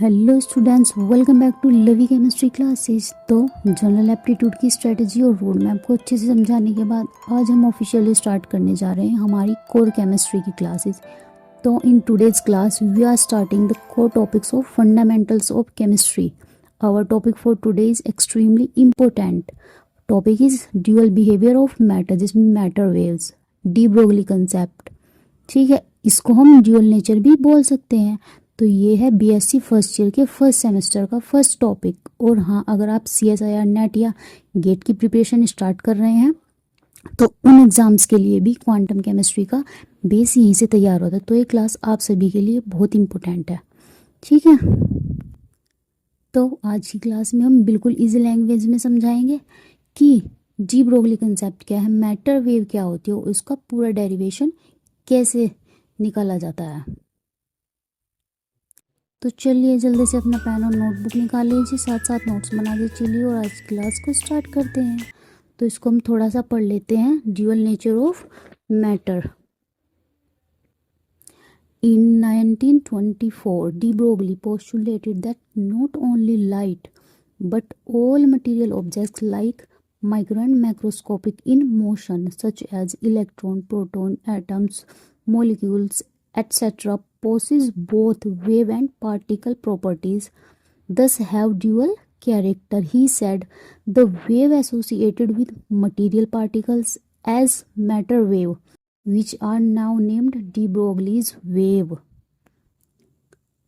Hello students, welcome back to Lavi chemistry classes. तो general aptitude की strategy और road map को अच्छे से समझाने के बाद आज हम ऑफिशियली स्टार्ट करने जा रहे हैं हमारी कोर केमिस्ट्री की क्लासेस। तो in today's class we are starting the core topics of fundamentals of chemistry. Our topic for today is extremely important. Topic is dual behaviour of matter, जिसमें matter waves, de Broglie concept. ठीक है, इसको हम dual nature भी बोल सकते हैं। तो ये है बीएससी फर्स्ट ईयर के फर्स्ट सेमेस्टर का फर्स्ट टॉपिक। और हाँ, अगर आप सीएसआईआर नेट या गेट की प्रिपरेशन स्टार्ट कर रहे हैं तो उन एग्ज़ाम्स के लिए भी क्वांटम केमिस्ट्री का बेस यहीं से तैयार होता है। तो ये क्लास आप सभी के लिए बहुत इंपॉर्टेंट है। ठीक है, तो आज की क्लास में हम बिल्कुल इजी लैंग्वेज में समझाएंगे कि डी ब्रोगली कंसेप्ट क्या है, मैटर वेव क्या होती है, उसका पूरा डेरिवेशन कैसे निकाला जाता है। तो चलिए जल्दी से अपना पेन और नोटबुक निकाल लीजिए, साथ साथ नोट्स बना के चलिए और आज क्लास को स्टार्ट करते हैं। तो इसको हम थोड़ा सा पढ़ लेते हैं, dual nature of matter. In 1924, de Broglie postulated that not only light but all material objects like micro and macroscopic in motion such as electron, proton, atoms, molecules, etc. possess both wave and particle properties, thus have dual character. He said the wave associated with material particles as matter wave, which are now named de Broglie's wave।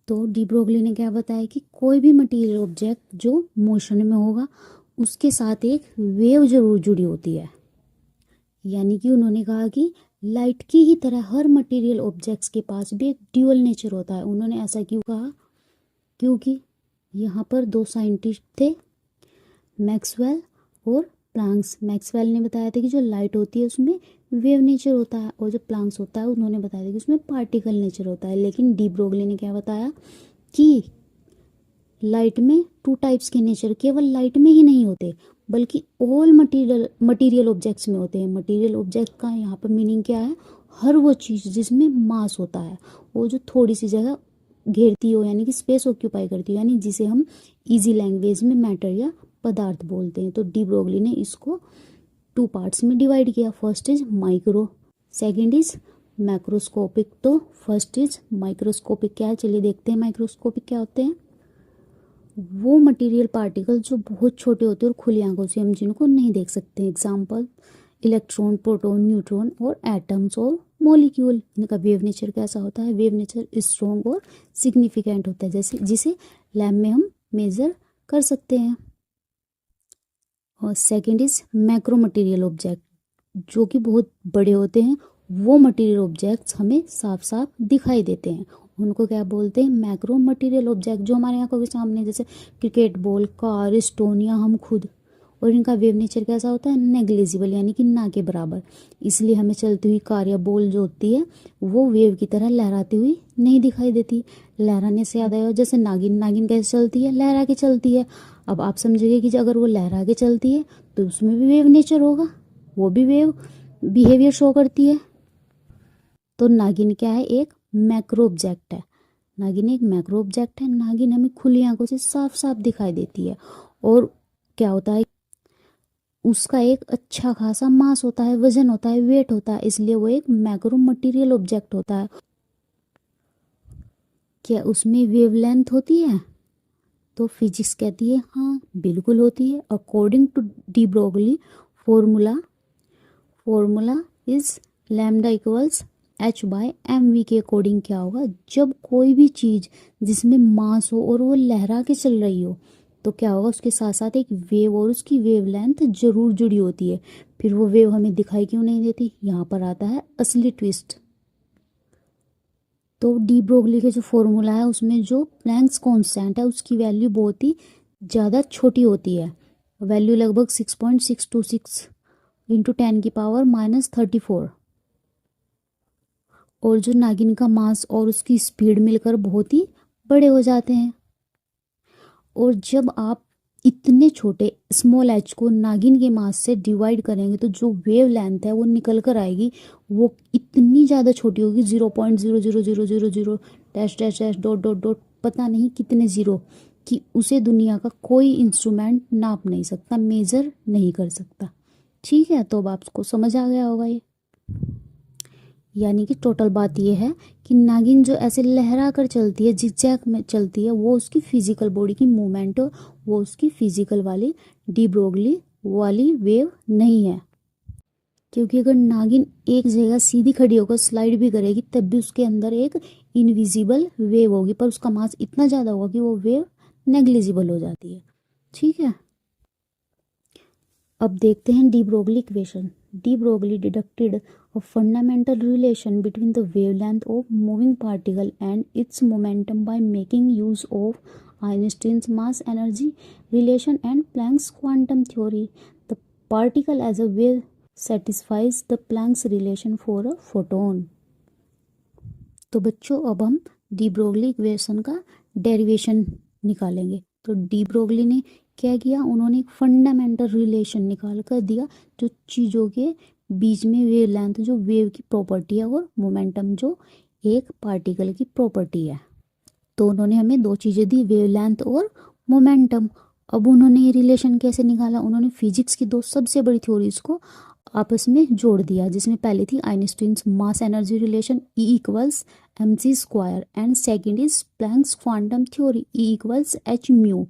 तो de Broglie ने क्या बताया कि कोई भी material object जो motion में होगा उसके साथ एक वेव जरूर जुड़ी होती है। यानी कि उन्होंने कहा कि लाइट की ही तरह हर मटेरियल ऑब्जेक्ट्स के पास भी एक ड्यूअल नेचर होता है। उन्होंने ऐसा क्यों कहा? क्योंकि यहाँ पर दो साइंटिस्ट थे, मैक्सवेल और प्लैंक्स। मैक्सवेल ने बताया था कि जो लाइट होती है उसमें वेव नेचर होता है, और जो प्लैंक्स होता है उन्होंने बताया था कि उसमें पार्टिकल नेचर होता है। लेकिन डी ब्रोगली ने क्या बताया कि लाइट में टू टाइप्स के नेचर केवल लाइट में ही नहीं होते बल्कि ऑल मटेरियल ऑब्जेक्ट्स में होते हैं। मटेरियल ऑब्जेक्ट का यहाँ पर मीनिंग क्या है? हर वो चीज़ जिसमें मास होता है, वो जो थोड़ी सी जगह घेरती हो, यानी कि स्पेस ऑक्यूपाई करती हो, यानी जिसे हम इजी लैंग्वेज में मैटर या पदार्थ बोलते हैं। तो डी ब्रोगली ने इसको टू पार्ट्स में डिवाइड किया। First is micro, second is macroscopic. तो फर्स्ट इज माइक्रोस्कोपिक क्या है, चलिए देखते हैं माइक्रोस्कोपिक क्या होते हैं। वो मटेरियल पार्टिकल जो बहुत छोटे होते हैं और खुली आंखों से हम जिनको नहीं देख सकते। एग्जाम्पल इलेक्ट्रॉन, प्रोटॉन, न्यूट्रॉन और एटम्स और मॉलिक्यूल। इनका वेव नेचर कैसा होता है? वेव नेचर स्ट्रॉन्ग और सिग्निफिकेंट होता है, जैसे जिसे लैब में हम मेजर कर सकते हैं। और second is macro material object, जो कि बहुत बड़े होते हैं। वो मटेरियल ऑब्जेक्ट्स हमें साफ साफ दिखाई देते हैं, उनको क्या बोलते हैं? मैक्रो मटेरियल ऑब्जेक्ट, जो हमारे आंखों के सामने, जैसे क्रिकेट बॉल, कार, स्टोन या हम खुद। और इनका वेव नेचर कैसा होता है? नेग्लिजिबल, यानी कि ना के बराबर। इसलिए हमें चलती हुई कार या बॉल जो होती है वो वेव की तरह लहराती हुई नहीं दिखाई देती। लहराने से याद आया, जैसे नागिन, नागिन कैसे चलती है? लहरा के चलती है। अब आप समझिए कि अगर वो लहरा के चलती है तो उसमें भी वेव नेचर होगा, वो भी वेव बिहेवियर शो करती है। तो नागिन क्या है? एक मैक्रो ऑब्जेक्ट है। नागिन एक मैक्रो ऑब्जेक्ट है। नागिन हमें खुली आंखों से साफ साफ दिखाई देती है। और क्या होता है? उसका एक अच्छा खासा मास होता है, वजन होता है, वेट होता है, इसलिए वो एक मैक्रो मटेरियल ऑब्जेक्ट होता है। क्या उसमें वेवलेंथ होती है? तो फिजिक्स कहती है हाँ बिल्कुल होती है। According to de Broglie formula is lambda equals h by m v के अकॉर्डिंग क्या होगा? जब कोई भी चीज़ जिसमें मास हो और वो लहरा के चल रही हो तो क्या होगा? उसके साथ साथ एक वेव और उसकी वेवलेंथ जरूर जुड़ी होती है। फिर वो वेव हमें दिखाई क्यों नहीं देती? यहाँ पर आता है असली ट्विस्ट। तो डी ब्रोगली के जो फॉर्मूला है उसमें जो प्लैंक्स कांस्टेंट है उसकी वैल्यू बहुत ही ज़्यादा छोटी होती है। वैल्यू लगभग 6.626 इंटू 10⁻⁻34। और जो नागिन का मास और उसकी स्पीड मिलकर बहुत ही बड़े हो जाते हैं। और जब आप इतने छोटे स्मॉल एच को नागिन के मास से डिवाइड करेंगे तो जो वेव लेंथ है वो निकल कर आएगी, वो इतनी ज़्यादा छोटी होगी, 0.00000 dash dash dash dot dot dot पता नहीं कितने ज़ीरो, कि उसे दुनिया का कोई इंस्ट्रूमेंट नाप नहीं सकता, मेज़र नहीं कर सकता। ठीक है, तो अब आपको समझ आ गया होगा ये। यानी कि टोटल बात ये है कि नागिन जो ऐसे लहरा कर चलती है, जिगजैग में चलती है, वो उसकी फिजिकल बॉडी की मूवमेंट हो, वो उसकी फिजिकल वाली डी ब्रोगली वाली वेव नहीं है। क्योंकि अगर नागिन एक जगह सीधी खड़ी होकर स्लाइड भी करेगी तब भी उसके अंदर एक इनविजिबल वेव होगी, पर उसका मास इतना ज़्यादा होगा कि वो वेव नेग्लिजिबल हो जाती है। ठीक है, अब देखते हैं D Broglie equation. De Broglie deducted a fundamental relation between the wavelength of moving particle and its momentum by making use of Einstein's mass energy relation and Planck's quantum theory. The particle as a wave satisfies the Planck's relation for a photon. तो बच्चों अब हम D Broglie equation का derivation निकालेंगे। तो de Broglie ने क्या किया, उन्होंने एक फंडामेंटल रिलेशन निकाल कर दिया जो चीज़ों के बीच में वेवलेंथ जो वेव की प्रॉपर्टी है और मोमेंटम जो एक पार्टिकल की प्रॉपर्टी है। तो उन्होंने हमें दो चीज़ें दी, वेवलेंथ और मोमेंटम। अब उन्होंने ये रिलेशन कैसे निकाला, उन्होंने फिजिक्स की दो सबसे बड़ी थ्योरीज को आपस में जोड़ दिया, जिसमें पहली थी Einstein's mass energy relation E equals mc square and second is Planck's quantum theory E equals h mu.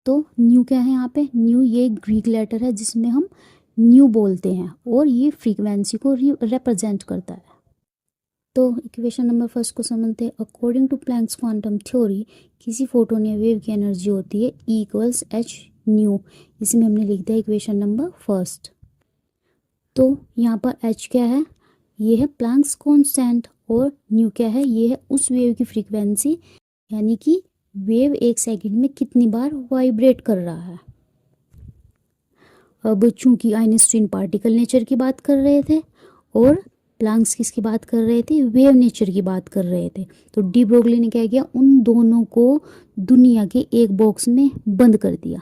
तो न्यू क्या है यहाँ पे, न्यू ये ग्रीक लेटर है जिसमें हम न्यू बोलते हैं और ये फ्रीक्वेंसी को रिप्रेजेंट करता है। तो इक्वेशन नंबर फर्स्ट को समझते हैं। According to Planck's quantum theory किसी फोटोन या वेव की एनर्जी होती है E इक्वल्स h न्यू। इसमें हमने लिख दिया इक्वेशन नंबर फर्स्ट। तो यहाँ पर h क्या है, ये है प्लैंक्स कांस्टेंट, और न्यू क्या है, ये है उस वेव की फ्रीक्वेंसी, यानी कि वेव एक सेकंड में कितनी बार वाइब्रेट कर रहा है। अब चूंकि आइंस्टीन पार्टिकल नेचर की बात कर रहे थे और प्लैंक्स किसकी बात कर रहे थे, वेव नेचर की बात कर रहे थे, तो डी ब्रोगली ने क्या किया, उन दोनों को दुनिया के एक बॉक्स में बंद कर दिया।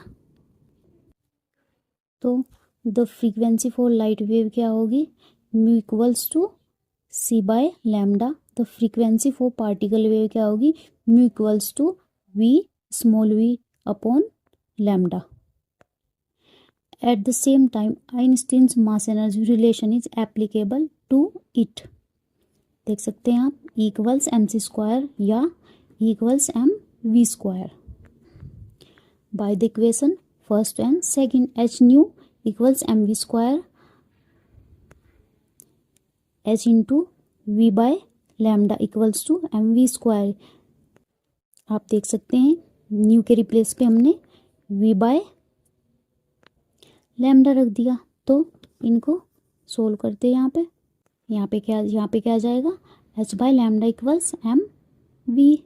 तो the frequency for light wave क्या होगी, mu equals to c by lambda. The frequency for particle wave क्या होगी, mu equals to v small v upon lambda. At the same time, Einstein's mass energy relation is applicable to it. देख सकते हैं आप, E equals m c square या E equals m v square. By the equation first and second, h nu equals m v square h into v by lambda equals to m v square. आप देख सकते हैं new के replace पे हमने we by lambda रख दिया। तो इनको सोल्व करते हैं यहाँ पे क्या आ जाएगा, h by lambda equals m v.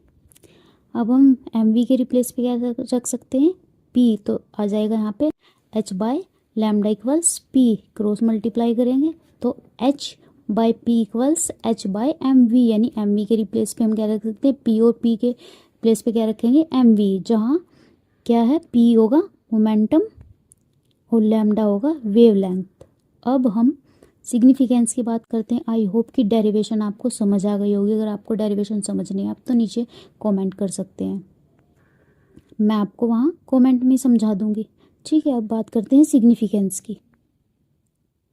अब हम एम वी के रिप्लेस पे क्या रख सकते हैं, पी, तो आ जाएगा यहाँ पे h by lambda equals p, cross multiply करेंगे तो h by p equals h by m v, यानी एम वी के रिप्लेस पे हम क्या रख सकते हैं, पी, और पी के प्लेस पे क्या रखेंगे, एम वी, जहाँ क्या है, पी होगा मोमेंटम और लैम्डा होगा वेवलेंथ। अब हम सिग्निफिकेंस की बात करते हैं। आई होप कि डेरिवेशन आपको समझ आ गई होगी। अगर आपको डेरिवेशन समझ नहीं है आप तो नीचे कमेंट कर सकते हैं, मैं आपको वहाँ कमेंट में समझा दूंगी। ठीक है, अब बात करते हैं सिग्निफिकेंस की।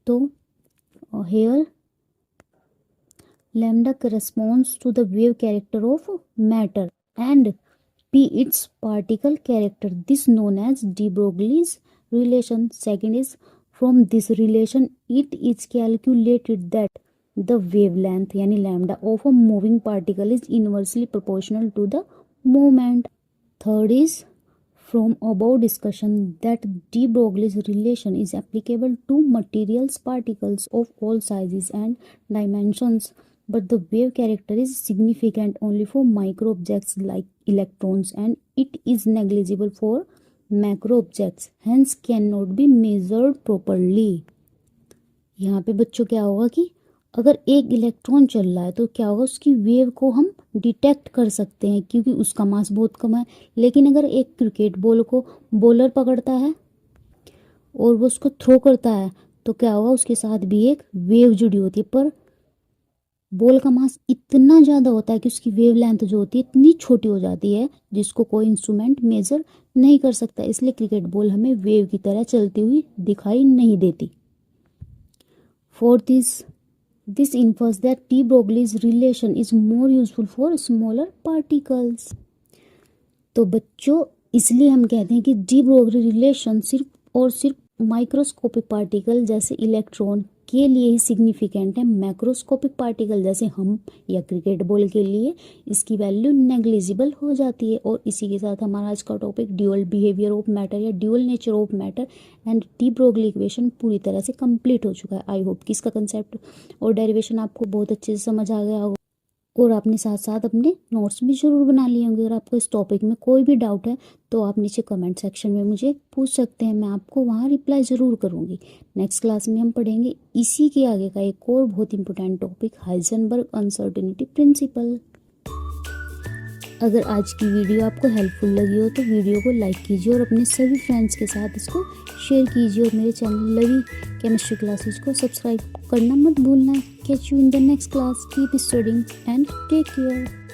तो here lambda corresponds to the wave character of matter and P its particle character, this known as de Broglie's relation. Second is, from this relation it is calculated that the wavelength यानी lambda of a moving particle is inversely proportional to the moment. Third is, from above discussion that de Broglie's relation is applicable to materials particles of all sizes and dimensions, but the wave character is significant only for micro objects like electrons and it is negligible for macro objects, hence cannot be measured properly. यहाँ पे बच्चों क्या होगा कि अगर एक electron चल रहा है तो क्या होगा, उसकी वेव को हम डिटेक्ट कर सकते हैं क्योंकि उसका मास बहुत कम है। लेकिन अगर एक क्रिकेट बॉल को बॉलर पकड़ता है और वो उसको थ्रो करता है तो क्या होगा, उसके साथ भी एक वेव जुड़ी होती है, पर बॉल का मास इतना ज़्यादा होता है कि उसकी वेवलेंथ जो होती है इतनी छोटी हो जाती है जिसको कोई इंस्ट्रूमेंट मेजर नहीं कर सकता, इसलिए क्रिकेट बॉल हमें वेव की तरह चलती हुई दिखाई नहीं देती। Fourth is this infers that de Broglie's relation is more useful for smaller particles। तो बच्चों इसलिए हम कहते हैं कि डी ब्रोगली रिलेशन सिर्फ और सिर्फ माइक्रोस्कोपिक पार्टिकल जैसे इलेक्ट्रॉन के लिए ही सिग्निफिकेंट है। मैक्रोस्कोपिक पार्टिकल जैसे हम या क्रिकेट बॉल के लिए इसकी वैल्यू नेग्लिजिबल हो जाती है। और इसी के साथ हमारा आज का topic dual behaviour of matter या dual nature of matter and de Broglie equation पूरी तरह से कंप्लीट हो चुका है। आई होप कि इसका कंसेप्ट और डेरिवेशन आपको बहुत अच्छे से समझ आ गया होगा और आपने साथ साथ अपने नोट्स भी ज़रूर बना लिए होंगे। अगर आपको इस टॉपिक में कोई भी डाउट है तो आप नीचे कमेंट सेक्शन में मुझे पूछ सकते हैं, मैं आपको वहाँ रिप्लाई ज़रूर करूँगी। नेक्स्ट क्लास में हम पढ़ेंगे इसी के आगे का एक और बहुत important topic, Heisenberg uncertainty principle. अगर आज की वीडियो आपको हेल्पफुल लगी हो तो वीडियो को लाइक कीजिए और अपने सभी फ्रेंड्स के साथ इसको शेयर कीजिए और मेरे चैनल लवी केमिस्ट्री क्लासेस को सब्सक्राइब करना मत भूलना। Catch you in the next class, keep studying and take care.